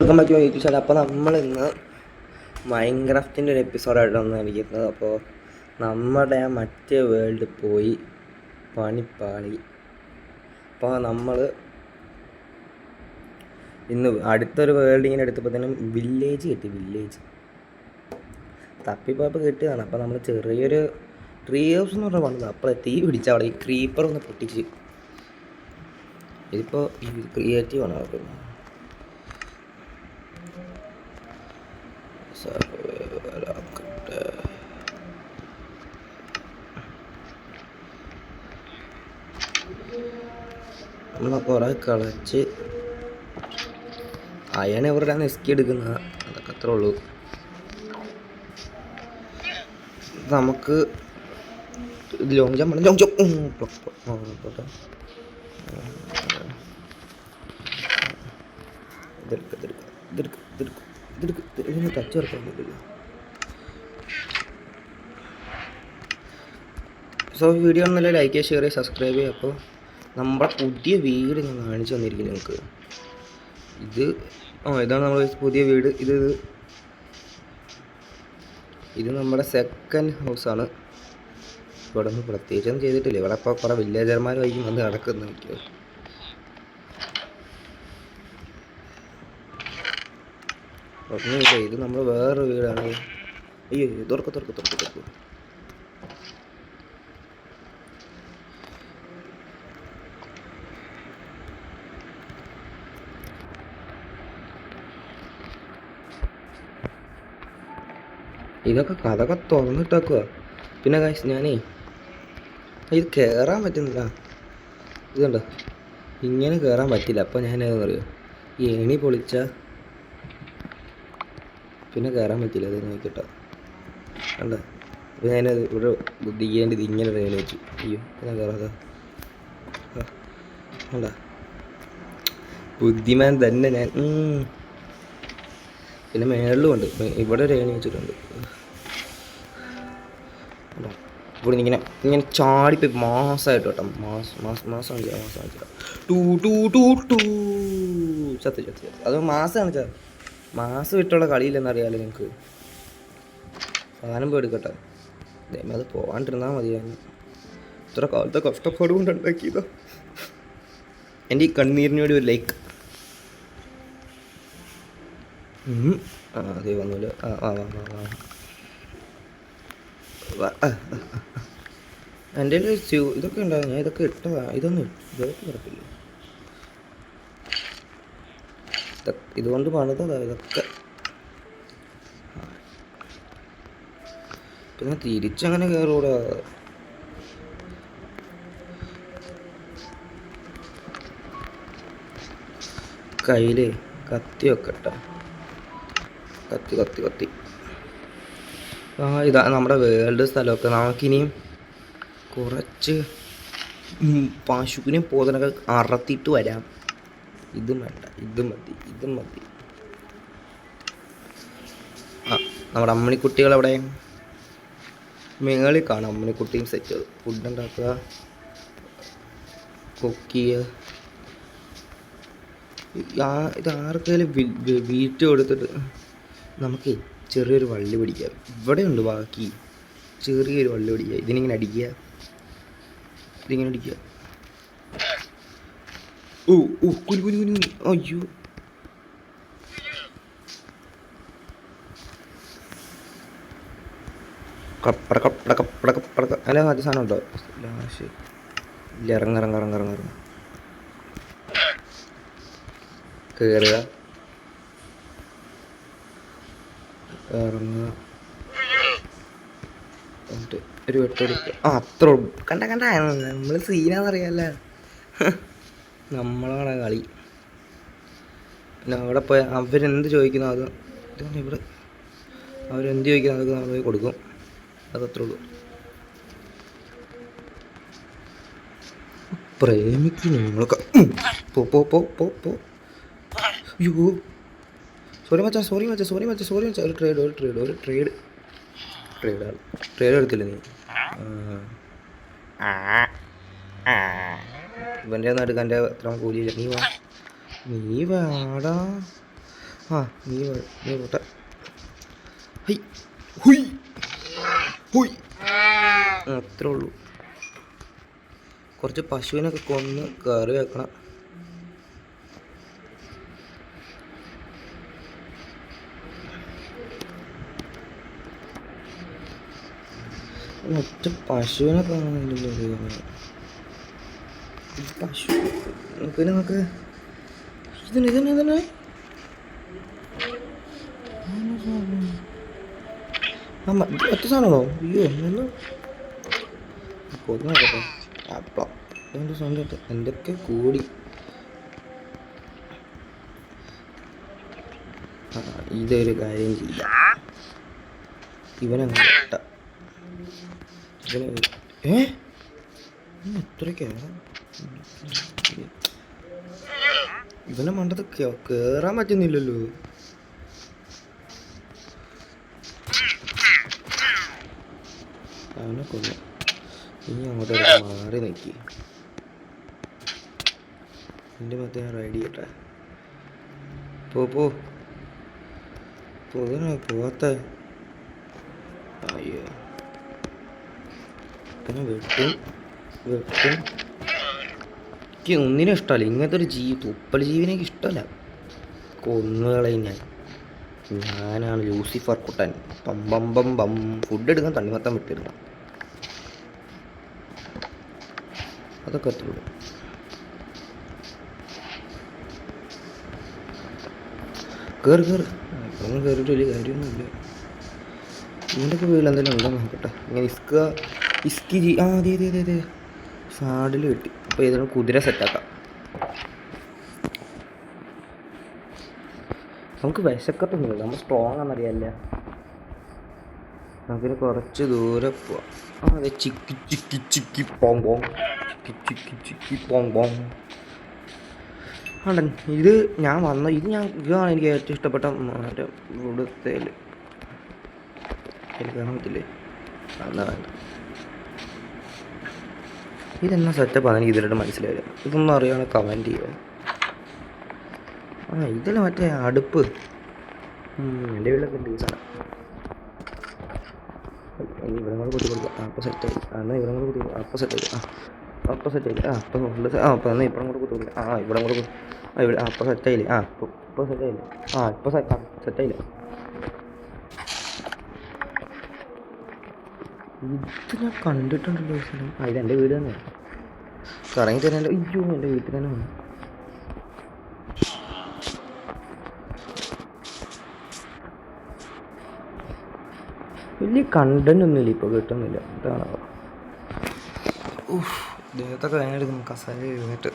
Welcome back to my YouTube channel. അപ്പോൾ നമ്മളിന്ന് മൈൻക്രാഫ്റ്റിൻ്റെ ഒരു എപ്പിസോഡായിട്ടാണ് ഇരിക്കുന്നത്. അപ്പോൾ നമ്മുടെ മറ്റേ വേൾഡ് പോയി പണിപ്പാളി. അപ്പോൾ നമ്മൾ ഇന്ന് അടുത്തൊരു വേൾഡ് ഇങ്ങനെ എടുത്തപ്പോഴത്തേനും വില്ലേജ് തപ്പിപ്പാപ്പ് കിട്ടിയതാണ്. അപ്പോൾ നമ്മൾ ചെറിയൊരു ട്രീ ഹൗസ് എന്ന് പറഞ്ഞാൽ വന്നത്. അപ്പോൾ തീ പിടിച്ച അവിടെ ഈ ക്രീപ്പർ ഒന്ന് പൊട്ടിച്ച്. ഇതിപ്പോൾ ക്രിയേറ്റീവാണ് നോക്കുന്നത്. നമ്മൾ കുറേ കളച്ച് അയൺ എവിടെയാണ് എസ്കി എടുക്കുന്നത്, അതൊക്കെ അത്രേ ഉള്ളൂ. നമുക്ക് ലോങ് ജമ്പ് ടച്ച് ചേർക്കാൻ പറ്റില്ല. സോ വീഡിയോ ഒന്നല്ല ലൈക്ക് ചെയ്യുക, ഷെയർ ചെയ്യുക, സബ്സ്ക്രൈബ് ചെയ്യുക. അപ്പോൾ നമ്മുടെ പുതിയ വീട് ഞാൻ കാണിച്ചു തന്നിരിക്കുന്നത് നിങ്ങൾക്ക്. ഇതാണ് നമ്മുടെ പുതിയ വീട്. ഇത് നമ്മുടെ സെക്കൻഡ് ഹൗസാണ്. ഇവിടെ ഒന്നും പ്രത്യേകിച്ചൊന്നും ചെയ്തിട്ടില്ല. ഇവിടെ ഇപ്പോൾ കുറേ വില്ലേജർമാർ വൈകും വന്ന് നടക്കുന്നു. നോക്കിയോ, ഒന്നുമില്ല. ഇത് നമ്മൾ വേറൊരു വീടാണ്. അയ്യോ, തുറക്കും. ഇതൊക്കെ കഥക്കെ തുറന്നിട്ടേക്കുക. പിന്നെ കാശ് ഞാനേ ഇത് കയറാൻ പറ്റുന്നില്ല. ഇതുണ്ടോ, ഇങ്ങനെ കയറാൻ പറ്റില്ല. അപ്പോൾ ഞാനതെന്ന് അറിയോ, ഈ ഏണി പൊളിച്ചാൽ പിന്നെ കയറാൻ പറ്റില്ല. അത് നോക്കിട്ടോ, കണ്ടോ. അപ്പോൾ ഞാനത് ഇവിടെ ബുദ്ധിക്കേണ്ടത് ഇങ്ങനെ ഏണി വെച്ചു. അയ്യോ, ഞാൻ കയറാതെ കണ്ടോ, ബുദ്ധിമാൻ തന്നെ ഞാൻ. പിന്നെ മേളിലും ഉണ്ട്. ഇവിടെ ഒരു ഏണി വെച്ചിട്ടുണ്ട്. ഇവിടെ ഇങ്ങനെ ചാടിപ്പോയി മാസമായിട്ട് കേട്ടോ. മാസം ചത്ത്. അത് മാസമാണ് ചാ. മാസം വിട്ടുള്ള കളിയില്ലെന്നറിയാലോ നിങ്ങൾക്ക്. സാധനം പോയി എടുക്കട്ടെ. അതേമാതിരി അത് പോകാണ്ടിരുന്നാൽ മതിയായിരുന്നു. ഇത്ര കാലത്തെ കഷ്ടപ്പാട് കൊണ്ട് ഉണ്ടാക്കിയതോ. എൻ്റെ ഈ കണ്ണീരിന് വേണ്ടി ഒരു ലൈക്ക്. അതേ വന്നില്ല. എൻ്റെ ഇതൊക്കെ ഉണ്ടാകും. ഞാൻ ഇതൊക്കെ ഇട്ടതാണ്. ഇതൊക്കെ കിടക്കില്ല. ഇതുകൊണ്ട് പണിതതാ ഇതൊക്കെ. പിന്നെ തിരിച്ചങ്ങനെ കയറൂടാ. കയ്യിൽ കത്തി വെക്കട്ടെ. കത്തി. ഇതാ നമ്മുടെ വേൾഡ് സ്ഥലമൊക്കെ. നമുക്കിനിയും കുറച്ച് പശുവിനെയും പോതനൊക്കെ അറത്തിയിട്ട് വരാം. ഇത് വേണ്ട, ഇത് മതി. നമ്മുടെ അമ്മണിക്കുട്ടികളവിടെ മേളിൽ കാണാം. അമ്മണിക്കുട്ടിയും സെറ്റ്. ഫുഡ് ഉണ്ടാക്കുക, കുക്ക് ചെയ്യുക. ഇത് ആർക്കെങ്കിലും വീറ്റ് കൊടുത്തിട്ട് നമുക്ക് ചെറിയൊരു വള്ളി പിടിക്കാം. ഇവിടെ ഉണ്ട് ബാക്കി ചെറിയൊരു വള്ളി പിടിക്കുക. ഇതിനിങ്ങനെ അടിക്കുക. കുഞ്ഞു. അയ്യോ, കപ്പട അല്ല, അത് സാധനം ഉണ്ടോ? ലാസ്റ്റ് ഇല്ല. ഇറങ്ങ കയറുക, ഇറങ്ങുക, എന്നിട്ട് ഒരു വെട്ടെടുക്കുക. അത്ര കണ്ട നമ്മൾ സീനാന്നറിയാല്ല. നമ്മളാണ് കളി. പിന്നെ അവിടെ പോയി അവരെന്ത് ചോദിക്കുന്നു അത് ഇവിടെ അവരെന്ത് ചോദിക്കുന്നു അതൊക്കെ നമ്മൾ പോയി കൊടുക്കും. അതത്രേ ഉള്ളൂ. പ്രേമിക്കുന്നു നിങ്ങളൊക്കെ. പോ. അയ്യോ, സോറി മച്ചാ. ഒരു ട്രേഡ് എടുത്തില്ല നീ. ഇവൻ്റെ ഒന്നും എടുക്കാൻ എൻ്റെ അത്ര കൂലിയില്ല. നീ വാടാ. ആ നീ പോട്ടെ. ഹൈ ഹുയ് ഹുയ്. അത്രേ ഉള്ളൂ. കുറച്ച് പശുവിനൊക്കെ കൊന്ന് കറി വെക്കണം. ഒറ്റ പശുവിനെ കാണുന്നില്ലല്ലോ. പശു പിന്നെ നമുക്ക് ഇതിനെ ഒറ്റ സാധനമാണോ? അയ്യോ എന്ന് കൊന്നു നോക്കട്ടെ. അപ്പം എൻ്റെ സ്വന്തം എന്തൊക്കെ കൂടി. ഇതൊരു കാര്യം ചെയ്യാം. ഇവനങ്ങനെ ഇട്ട ഇവന് എത്രയ്ക്കാണ് ഇവനെ മണ്ടത്ത് കേറാൻ പറ്റുന്നില്ലല്ലോ. അവനെ കൊന്നു. ഇനി അങ്ങോട്ട് മാറി നിൽക്കി. എൻ്റെ മറ്റേ ഞാൻ റൈഡ് ചെയ്യട്ടെ. പോവാത്ത. അയ്യോ പിന്നെ വെട്ടും. എനിക്ക് ഒന്നിനും ഇഷ്ടമല്ല ഇങ്ങനത്തെ ഒരു തുപ്പൽ ജീവിനെ എനിക്ക് ഇഷ്ടമല്ല. കൊന്നുകളയും ഞാനാണ് ലൂസിഫർ കുട്ടൻ. പമ്പം ഫുഡ് എടുക്കാൻ തണ്ണിമത്തം വിട്ടിരുന്നു. അതൊക്കെ എത്തുള്ളൂ. കയറി ഇപ്പൊന്നും കയറിയിട്ട് വലിയ കാര്യമൊന്നുമില്ല. ഇതിൻ്റെയൊക്കെ വീട്ടിൽ എന്തെങ്കിലും ഉണ്ടോ നോക്കട്ടെ. ഇങ്ങനെ ഇസ്കി അതെ സാഡിൽ കിട്ടി. അപ്പോൾ ഇതിന് കുതിര സെറ്റാക്കാം. നമുക്ക് വിശക്കത്തൊന്നുമില്ല, നമ്മൾ സ്ട്രോങ് ആണെന്നറിയാമല്ല. നമുക്കിന് കുറച്ച് ദൂരെ പോവാം. അതെ ചിക്കി പോങ്. ആണ്ടൻ ഇത് ഇതാണ് എനിക്ക് ഏറ്റവും ഇഷ്ടപ്പെട്ട മറ്റേ ഇവിടുത്തെ കാണാൻ പറ്റില്ലേ? എന്നാ വേണ്ട. ഇതെന്നാ സെറ്റപ്പാണ് എനിക്ക് ഇതിലോട്ട് മനസ്സിലായില്ല. ഇതൊന്നും അറിയാതെ കമൻറ്റ് ചെയ്യുക. ഇതിൽ മറ്റേ അടുപ്പ് എൻ്റെ വീട്ടിലൊക്കെ ഉണ്ട് ഈ സാധനം. ഇവിടെ കൂടെ കുത്തി കൊടുക്കുക. അപ്പോൾ സെറ്റായി. എന്നാൽ ഇവിടെ കൂടെ കുത്തി അപ്പോൾ സെറ്റായി. അപ്പോൾ സെറ്റായില്ലേ? അപ്പോൾ ഉണ്ട്. അപ്പോൾ എന്നാൽ ഇപ്പഴും കൂടെ കുത്തി കൊടുക്കുക. ഇവിടെ കൂടെ ഇവിടെ അപ്പോൾ സെറ്റായില്ലേ? ഇപ്പോൾ സെറ്റായില്ലേ? ഇപ്പോൾ സെറ്റായില്ലേ? ഇത് ഞാൻ കണ്ടിട്ടുണ്ടല്ലോ ഈ സ്ഥലം. ഇതെൻ്റെ വീട് തന്നെ. കറങ്ങി തരാൻ അയ്യോ എൻ്റെ വീട്ടിൽ തന്നെ വന്നു. വലിയ കണ്ടന്റ് ഒന്നുമില്ല ഇപ്പോൾ, കിട്ടുന്നില്ല. ഇതാണ് ദേഹത്തൊക്കെ വേനെടുക്കുന്നു കസാര എഴുന്നിട്ട്.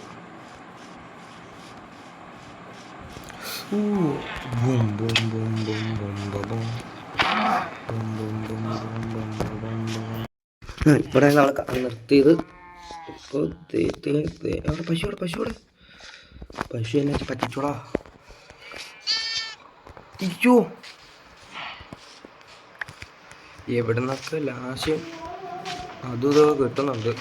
ഇവിടെ നമ്മളെ നിർത്തിയത്. ഇപ്പോൾ അവിടെ പശു എന്നെ പറ്റിച്ചോടാ. അയ്യോ എവിടെ നിന്നൊക്കെ ലാശം അതും ഇതൊക്കെ കിട്ടുന്നുണ്ട്.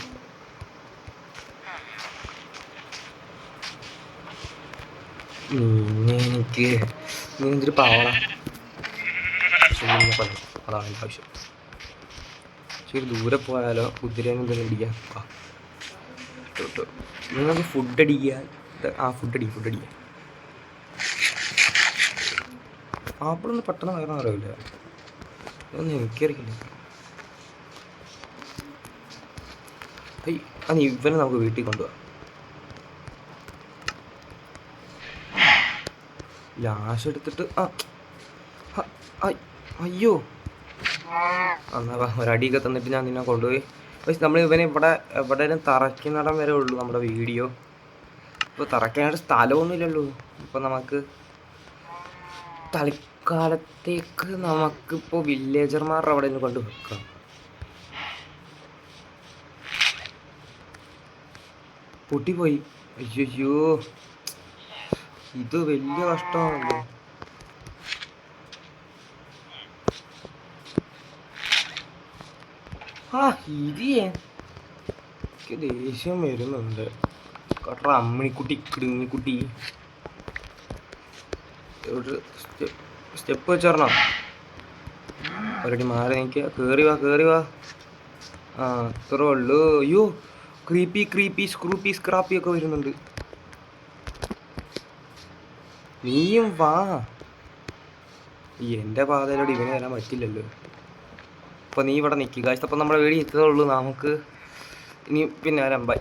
നീ എന്തൊരു പാവള. അതാണ് എൻ്റെ ആവശ്യം. ശരി ദൂരെ പോയാലോ? കുതിരേനെ എന്തെങ്കിലും അടിക്കാം. നിങ്ങൾക്ക് ഫുഡ് അടിക്കുക. ഫുഡ് അടിക്കുക. ആപ്പിളൊന്നും പെട്ടെന്ന് കയറാൻ അറിയില്ല. ഇതൊന്നും എനിക്കറിയില്ല. ഇവനെ നമുക്ക് വീട്ടിൽ കൊണ്ടുപോകാം. ലാശം എടുത്തിട്ട് അയ്യോ എന്നാ ഒരടിയൊക്കെ തന്നിട്ട് ഞാൻ നിന്നെ കൊണ്ടുപോയി. പക്ഷെ നമ്മൾ ഇവനെ എവിടെയും തറയ്ക്കുന്നിടം വരെ ഉള്ളൂ നമ്മുടെ വീഡിയോ. ഇപ്പോൾ തറയ്ക്കാനായിട്ട് സ്ഥലമൊന്നുമില്ലല്ലോ. ഇപ്പോൾ നമുക്ക് തൽക്കാലത്തേക്ക് നമുക്കിപ്പോൾ വില്ലേജർമാരുടെ അവിടെ നിന്ന് കൊണ്ട് വെക്കാം. പൊട്ടിപ്പോയി. അയ്യോ ഇത് വലിയ കഷ്ടമാണല്ലോ. ഇത് എനിക്ക് ദേഷ്യം വരുന്നുണ്ട്. കട്ട അമ്മിണിക്കുട്ടി കിടുങ്ങിക്കുട്ടി. ഒരു സ്റ്റെപ്പ് വെച്ചേർന്നോ? ഒരടി മാറി നിൽക്കുക. കയറി വാ. ആ അത്രേ ഉള്ളൂ. അയ്യോ, ക്രീപ്പി സ്ക്രാപ്പി ഒക്കെ വരുന്നുണ്ട്. നീയും വാ. എൻ്റെ പാതയിലൂടെ ഇവന് വരാൻ പറ്റില്ലല്ലോ. അപ്പോൾ നീ ഇവിടെ നിൽക്കുക. അപ്പം നമ്മുടെ വീഡിയോ ഇത്രേ ഉള്ളൂ. നമുക്ക് ഇനി പിന്നെ വരാം. ബൈ.